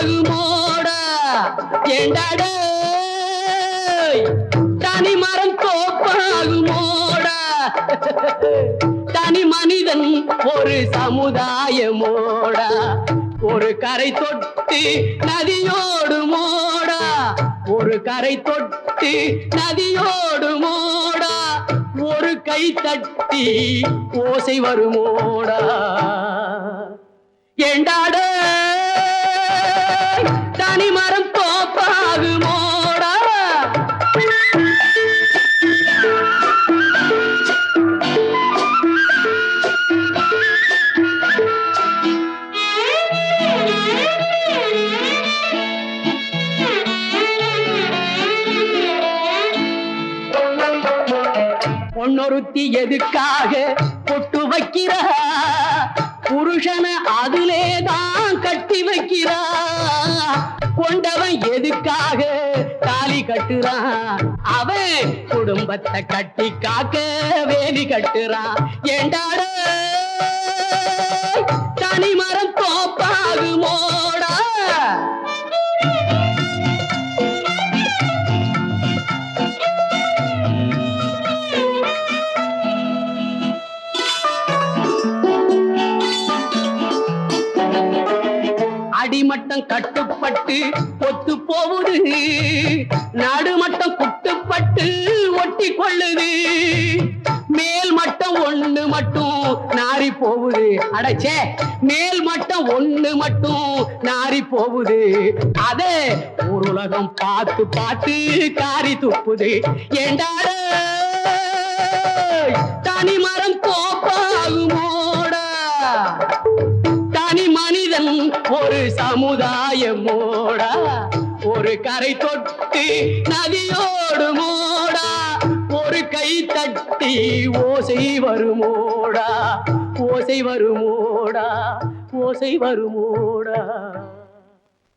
தோப்பாகுமோடா ஏண்டாட தனி மரம் தோப்பாகுமோடா தனி மனிதன் ஒரு சமுதாயமோடா ஒரு கரை தொட்டு நதியோடு மோடா ஒரு கரை தொட்டு நதியோடு மோடா ஒரு கை தட்டி ஓசை வருமோடா ஏண்டாட தனி மரம் தோப்பாகுமோடா பொன்னொருத்தி எதுக்காக பொட்டு வைக்கிறா புருஷனை அதிலேதான் கட்டி வைக்கிறா கொண்டவன் எதுக்காக தாலி கட்டுறான் அவன் குடும்பத்தை கட்டி காக்க வேலி கட்டுறான் ஏண்டாட தனி மரம் தோப்பாகுமோடா அடிமட்டம் கட்டுப்பட்டு ஒத்து போகுது நடுமட்டம் குட்டுப்பட்டு ஒட்டி கொள்ளுது மேல் மட்டம் ஒண்ணு மட்டும் நாரி போகுது அடச்சே மேல் மட்டம் ஒண்ணு மட்டும் நாரி போகுது அதே ஒரு உலகம் பார்த்து பார்த்து காரி துப்புது ஏண்டாட தனி மரம் தோப்பாகுமோடா தனி மனிதன் ஒரு சமுதாயமோடா ஒரு கரை தொட்டு நதியோடு மோடா ஒரு கை தட்டி ஓசை வருமோடா ஓசை வருமோடா ஓசை வருமோடா